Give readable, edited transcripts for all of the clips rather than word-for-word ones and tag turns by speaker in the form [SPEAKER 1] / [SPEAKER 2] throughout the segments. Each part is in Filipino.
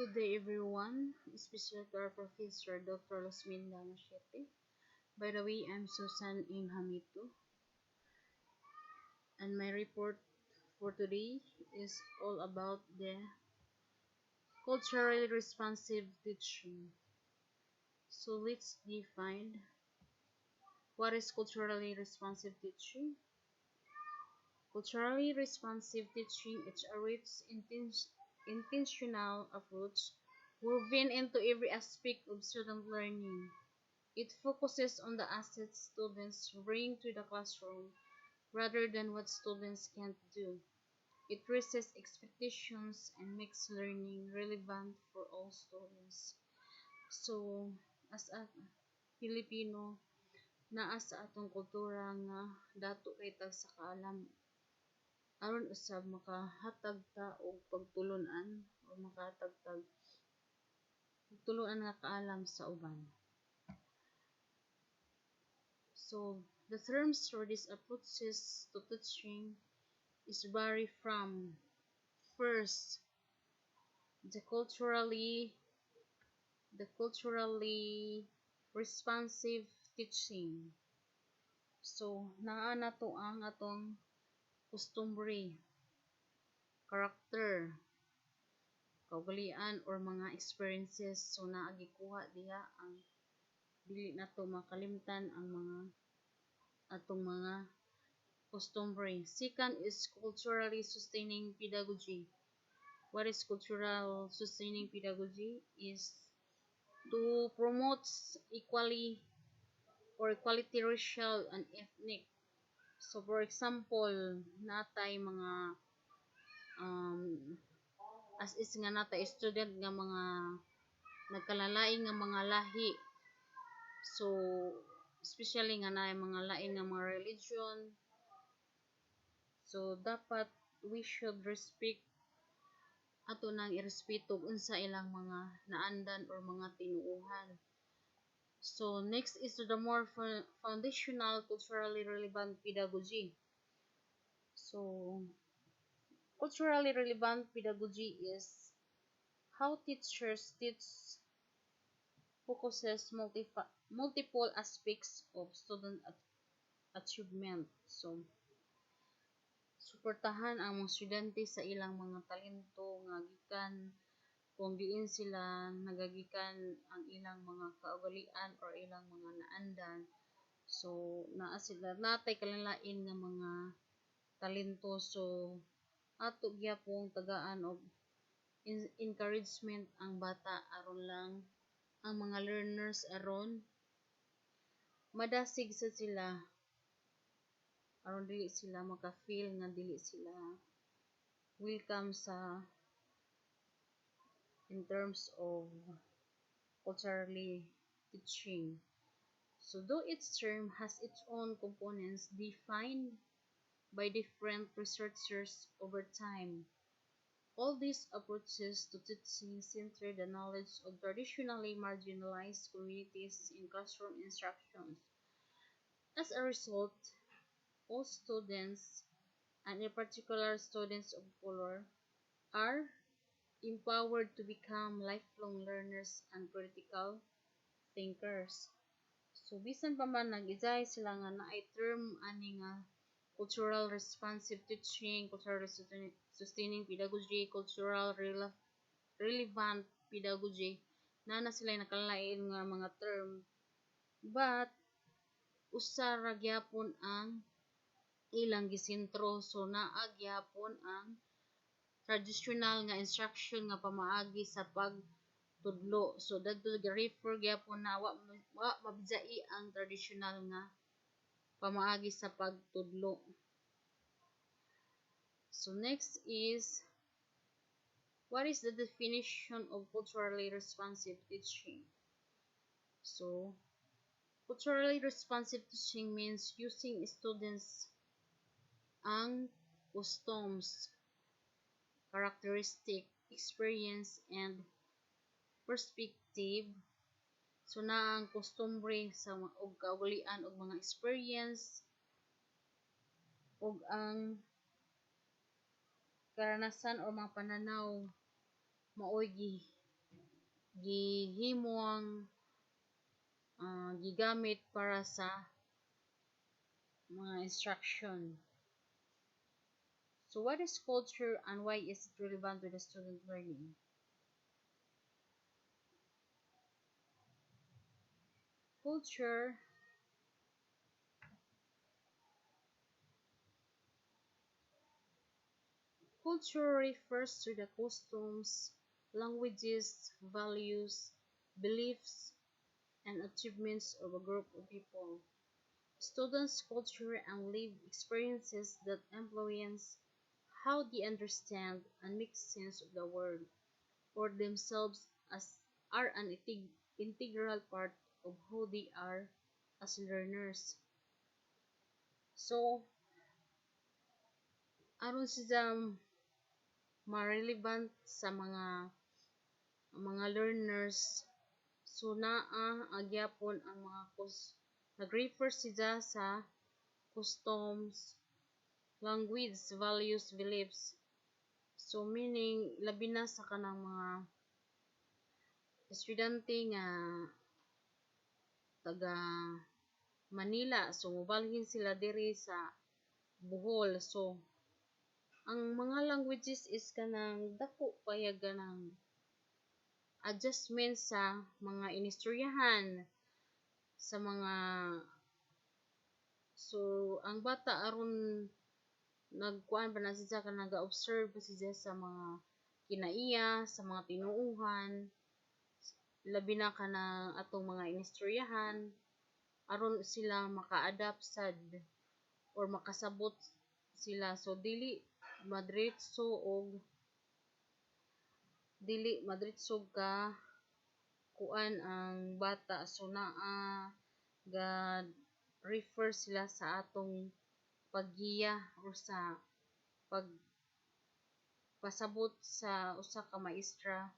[SPEAKER 1] Good day everyone, especially to our Professor Dr. Lasminda Machete. By the way, I'm Susan M. Hamito, and my report for today is all about the culturally responsive teaching. So let's define what is culturally responsive teaching. Culturally responsive teaching is a rich, intentional approach woven into every aspect of student learning. It focuses on the assets students bring to the classroom rather than what students can't do. It raises expectations and makes learning relevant for all students. So, as a Filipino, naa sa atong kultura nga dato kay tag sa kaalam aron usab makahatag ta og pagtulunan o makahatag tag pagtulunan nga kaalam sa uban. So, the terms for these approaches to teaching is vary from first the culturally responsive teaching. So, naa na to ang atong customary, character, kaugalian or mga experiences. So, naa gikuha diha ang dili nato makalimtan ang mga atong mga customary. Second is culturally sustaining pedagogy. What is cultural sustaining pedagogy? Is to promote equality racial and ethnic. So for example, natay mga as is nga natay student nga mga nagkalalain nga mga lahi. So especially nga na mga lain nga mga religion. So dapat we should respect ato nang irespeto unsa ilang mga naandan or mga tinuuhan. So next is to the more foundational culturally relevant pedagogy. So culturally relevant pedagogy is how teachers teach focuses multiple aspects of student achievement. So suportahan ang mga estudyante sa ilang mga talento nga gikan kung diin sila nagagikan ang ilang mga kaugalian or ilang mga naandan. So naa sila natay kalalain nga mga talento. So ato gyapong tagaan og encouragement ang bata aron lang ang mga learners aron madasig sa sila aron dili sila maka-feel nga dili sila welcome sa in terms of culturally teaching. So though its term has its own components defined by different researchers over time, all these approaches to teaching center the knowledge of traditionally marginalized communities in classroom instructions. As a result, all students, and in particular students of color, are empowered to become lifelong learners and critical thinkers. So bisan pa man nag-isay sila nga naay term ani nga cultural responsive teaching, cultural sustaining pedagogy, cultural relevant pedagogy, na sila nakalain nga mga term. But usa ra gyapon ang ilang gisentro. So naa gyapon ang traditional nga instruction nga pamaagi sa pagtudlo. So dagto refer gyapon na wa mabzai ang traditional nga pamaagi sa pagtudlo. So next is what is the definition of culturally responsive teaching? So culturally responsive teaching means using students ang customs, characteristic, experience, and perspective. So na ang customary sa og kaugalian og mga experience og ang karanasan o mga pananaw maoy gihimuang gigamit para sa mga instruction. So what is culture and why is it relevant to the student learning? Culture Culture refers to the customs, languages, values, beliefs, and achievements of a group of people. Students' culture and lived experiences that influence how they understand and make sense of the world or themselves as are an integral part of who they are as learners. So, aron siya ma-relevant sa mga learners, so naa agyapon ang mga nag-refer siya sa customs, language, values, beliefs. So meaning labi na sa kanang mga estudyante nga taga Manila, so mobalhin sila diri sa Bohol. So ang mga languages is kanang dako payag kanang adjustment sa mga inistoryahan sa mga. So ang bata aron nagkuan pa na siya ka nag-observe pa siya sa mga kinaiya, sa mga tinuuhan, labi na ka ng atong mga inistoryahan aron sila maka-adapt sad or makasabot sila. So dili madritso ka kuan ang bata, so naa ga refer sila sa atong paggiya o sa pagpasabot sa usa ka maestra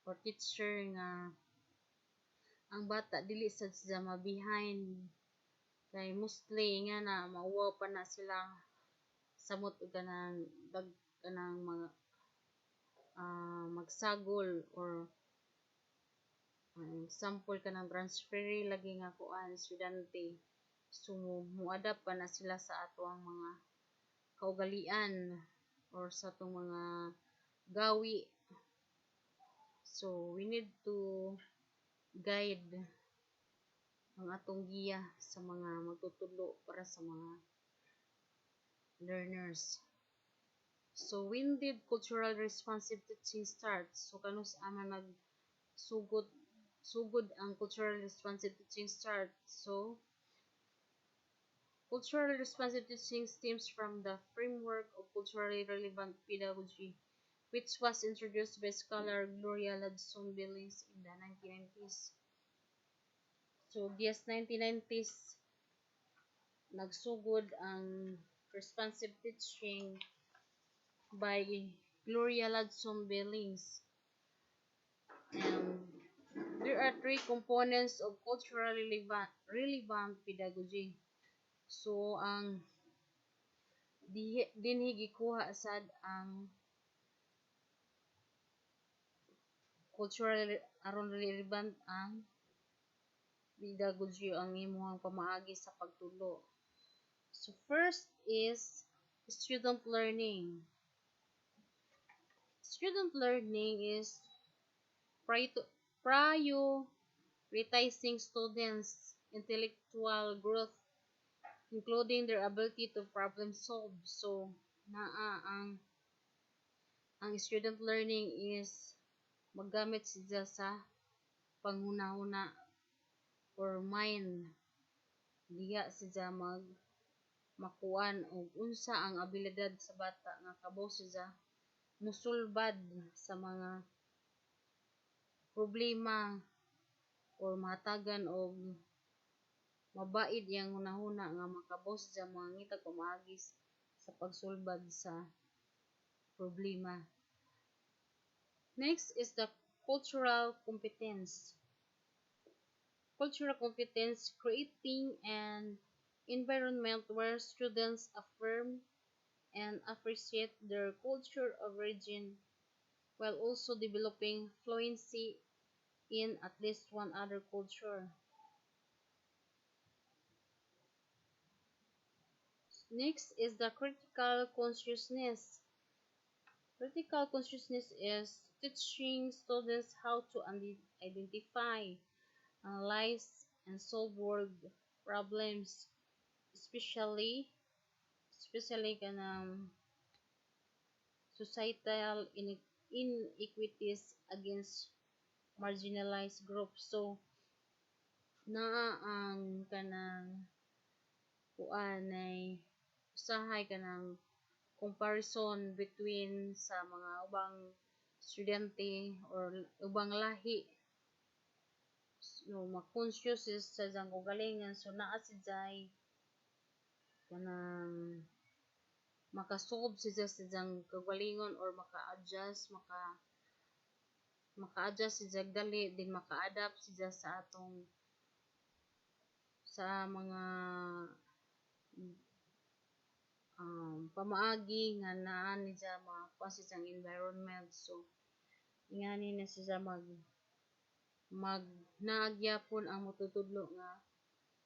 [SPEAKER 1] or teacher nga ang bata dili sad sila ma-behind kay mostly nga na mauwaw pa na sila samot og kanang mga magsagol or example kanang transferi lagi nga kuan estudyante, so mo-adapt pa na sila sa ato ang mga kaugalian or sa atong mga gawi. So we need to guide ang atong giya sa mga magtutudlo para sa mga learners. So when did cultural responsive teaching start? So kanus ama sugod ang cultural responsive teaching start. So cultural responsive teaching stems from the framework of culturally relevant pedagogy, which was introduced by scholar Gloria Ladson Billings in the 1990s. So, yes, 1990s, nagsugod ang responsive teaching by Gloria Ladson Billings. And there are three components of culturally relevant pedagogy. So, ang dinhi gikuha sad ang cultural aron relevant ang pedagogy ang imong pamaagi sa pagtulo. So first is student learning. Student learning is prioritizing students' intellectual growth, including their ability to problem solve. So naa ang student learning is maggamit siya sa panghuna-huna or mind, diha siya makuan og unsa ang abilidad sa bata nga kabaw siya musulbad sa mga problema or mahatagan og mabait yang hunahuna nga makabaw siya mangitag pamaagi sa pagsulbad sa problema. Next is the cultural competence. Cultural competence, creating an environment where students affirm and appreciate their culture of origin while also developing fluency in at least one other culture. Next is the critical consciousness. Critical consciousness is teaching students how to identify, analyze, and solve world problems, especially kanang societal inequities against marginalized groups. So naa ang kanang kuan ay usahay kanang comparison between sa mga ubang estudyante or ubang lahi. So ma-conscious sa jang kagalingan, so naa si Jai kanang makasolve siya sa jang kagalingon or maka-adjust siya dali din maka-adapt siya sa atong sa mga pamaagi nga naa ni siya makuha sa siyang environment. So ingani na siya mag naagyapon ang matutudlo nga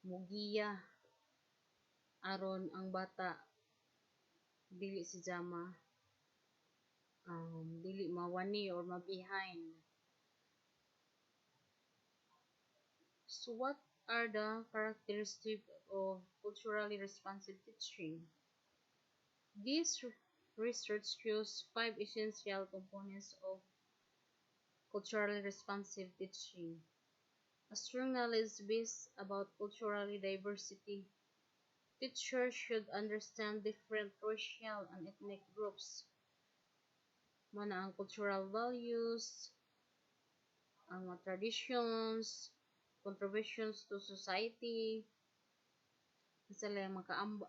[SPEAKER 1] mugiya aron ang bata dili si Jama dili mawani or ma-behind. So what are the characteristics of culturally responsive teaching? This research shows five essential components of culturally responsive teaching. A strong knowledge base about cultural diversity. Teachers should understand different racial and ethnic groups. Mana ang cultural values, ang mga traditions, contributions to society, sila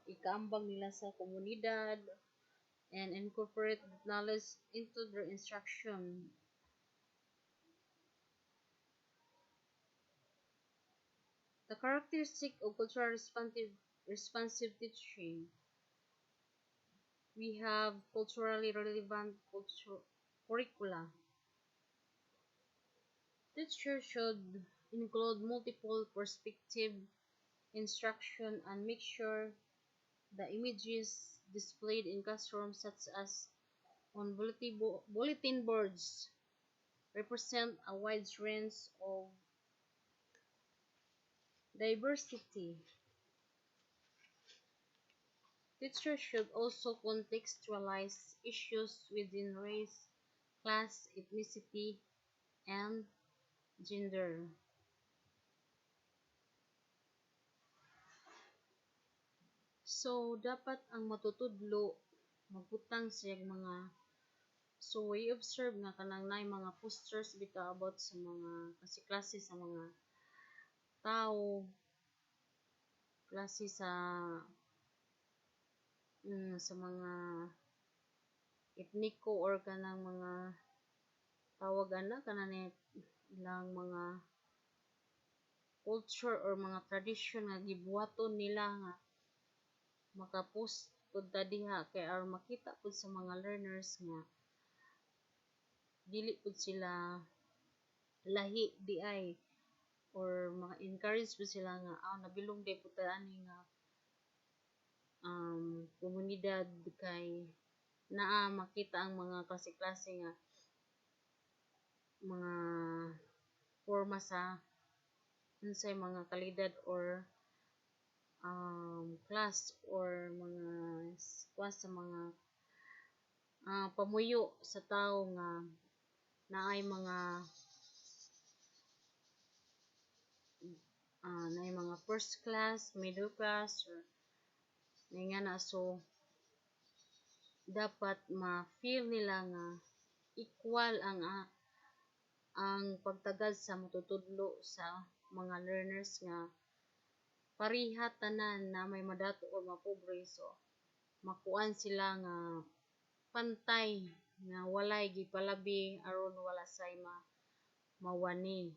[SPEAKER 1] ikaambag nila sa komunidad, and incorporate knowledge into their instruction. The characteristic of cultural responsive teaching. We have culturally relevant curricula. Teachers should include multiple perspective instruction and make sure the images displayed in classrooms such as on bulletin boards represent a wide range of diversity. Teachers should also contextualize issues within race, class, ethnicity, and gender. So, dapat ang matutudlo, magbutang siya mga so we observe nga kanang nay mga posters bitaw about sa mga kasi klase sa mga tao, klase sa mga etniko or kanang mga tawag ana kanang ilang mga culture or mga tradition nga gibuhaton nila nga makapost pud ta diha kay aron makita pud sa mga learners nga dili pud sila lahi di ay or maka-encourage pud sila nga nabilong day pud ta ani nga komunidad kay naa makita ang mga klase-klase nga mga forma sa unsay mga kalidad or class or mga kuan sa mga pamuyo sa tao nga naay mga first class, middle class or nga na so dapat ma-feel nila nga equal ang pagtagad sa matutudlo sa mga learners nga pariha tanan na may madato o mapobre so makuan sila nga pantay nga walay gipalabi aron wala say mawani.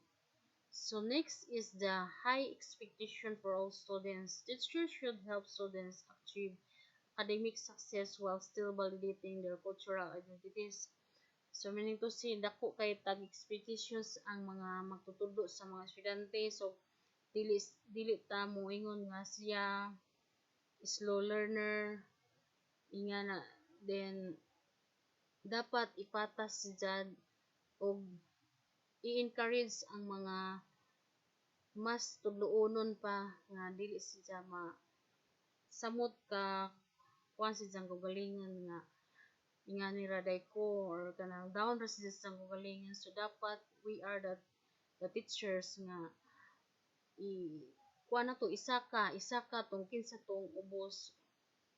[SPEAKER 1] So next is the high expectation for all students. Teachers should help students achieve academic success while still validating their cultural identities. So meaning to say dako kay tag expectations ang mga magtutudlo sa mga estudyante. So dili ta mo ingon nga siya slow learner inga na, then dapat ipatas siya og i-encourage ang mga mas tudloonon pa nga dili siya samot ka kuan siya kagalingon nga inga ni raday ko or kanang down ra siya sa kagalingon. So dapat we are the teachers nga i kuan na to isa ka tong kinsa tong ubos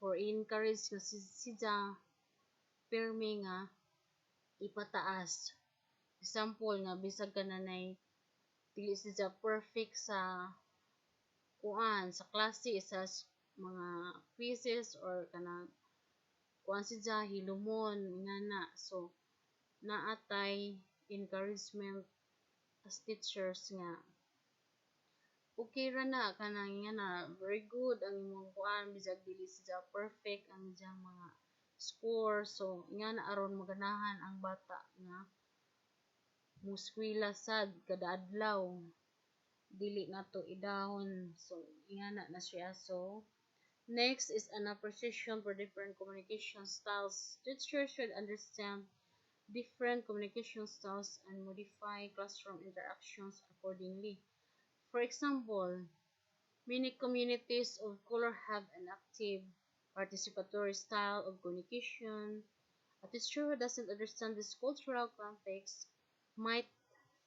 [SPEAKER 1] or encourage nga siya pirmi nga ipataas. Example nga bisag kananay dili siya perfect sa kuan sa klase sa mga quizzes or kanang kuan siya hilumon ngana. So naatay encouragement as teachers nga okay ra na kanang ngana very good ang imong kuan bisag dili siya perfect ang iyang mga score. So ngana aron maganahan ang bata nga muskwela sad kada adlaw dili nato idahon. So ingana na siya. So next is an appreciation for different communication styles. Teachers should understand different communication styles and modify classroom interactions accordingly. For example, many communities of color have an active participatory style of communication. A teacher who doesn't understand this cultural context might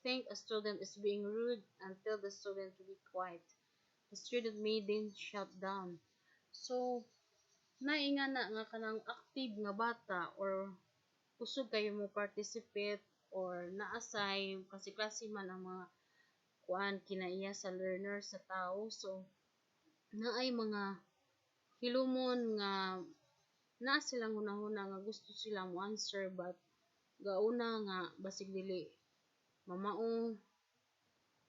[SPEAKER 1] think a student is being rude and tell the student to be quiet. The student may then shut down. So, nainga na nga kanang active nga bata or kusog kayo mo participate or naasay kasi klase man ang mga kuan kinaiya sa learner sa tao. So, naay mga hilumon nga na silang hunahuna nga gusto sila mo answer but gauna nga basig dili mamaong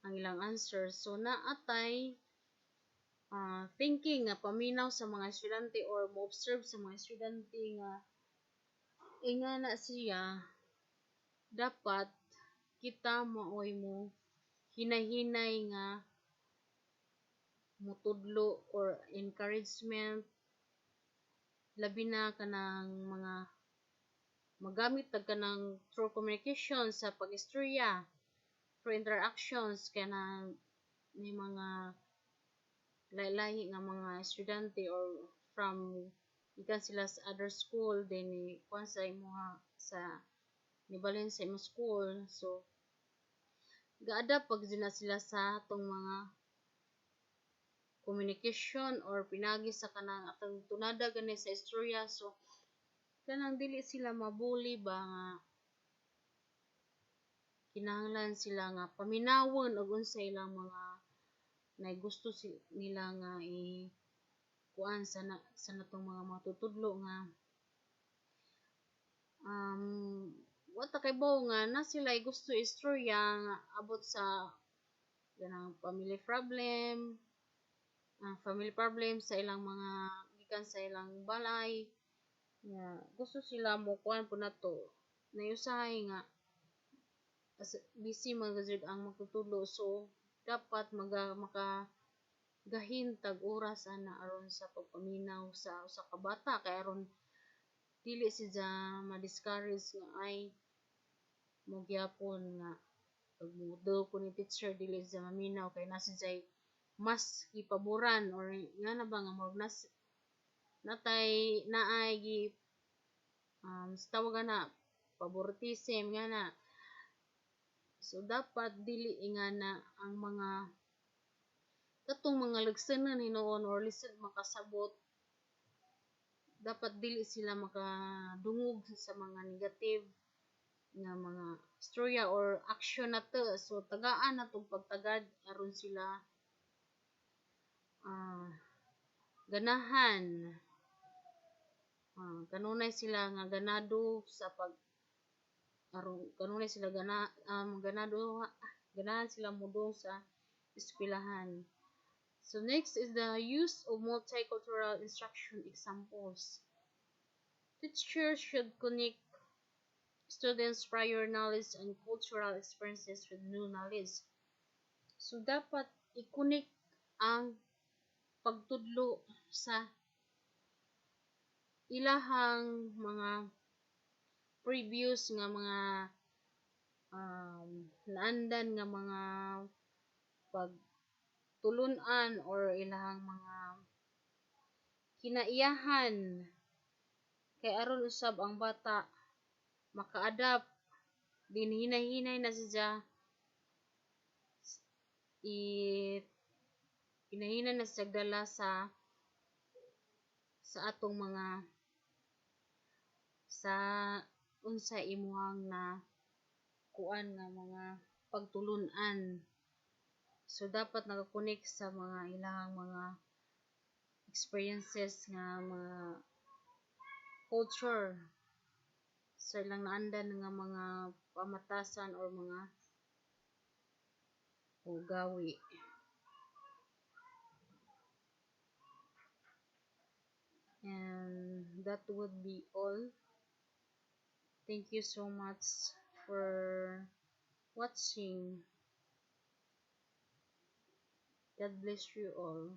[SPEAKER 1] ang ilang answer. So naatay thinking nga paminaw sa mga estudyante or mo-observe sa mga estudyante nga inga na siya dapat kita maoy mo hinay-hinay nga mutudlo or encouragement labi na kanang mga magamit tag kanang through communication sa pag-istorya through interactions kanang may mga lahi-lahi nga mga estudyante or from ikan sila sa other school then kuan sa imuha sa nibalhin sa imong school. So gaadapt pag sila sa atong mga communication or pinagi sa kanang atong tunada gani sa istorya. So kanang dili sila mabuli ba nga kinahanglan sila nga paminawon og unsa ilang mga nay gusto nila nga kuan sa natong mga matutudlo nga wata kay baw nga na sila gusto istorya nga abot sa ganang family problem sa ilang mga gikan sa ilang balay nga gusto sila mo kuan po nato nayusahay nga busy man gud ang magtutudlo. So dapat makagahintag oras ana aron sa pagpaminaw sa usa ka bata kay aron dili siya ma-discourage nga ay mo gyapon nga pag mudo ko ni teacher dili siya maminaw kay nasa siya mas ipaboran or nga na ba nga murag natay naay gi tawagan na favoritism nga na. So dapat dili ingana ang mga katong mga lagsenan hinuon or lisod makasabot dapat dili sila makadungog sa mga negative nga mga istorya or action nato. So tagaan natong pagtagad aron sila ganahan kanunay sila nga ganado sa pag aron kanunay sila ganahan sila mudo sa eskwelahan. So next is the use of multicultural instruction examples. Teachers should connect students' prior knowledge and cultural experiences with new knowledge. So, dapat i-connect ang pagtudlo sa ilahang mga previous nga mga naandan nga mga pagtulunan or ilahang mga kinaiyahan kay aron usab ang bata maka-adapt din hinay-hinay na siya hinay-hinay na siya dala sa atong mga sa unsa imuhang na kuan nga mga pagtulunan. So dapat nakakonek sa mga ilahang mga experiences nga mga culture sa ilang naandan nga mga pamatasan or mga ugawi. And that would be all. Thank you so much for watching. God bless you all.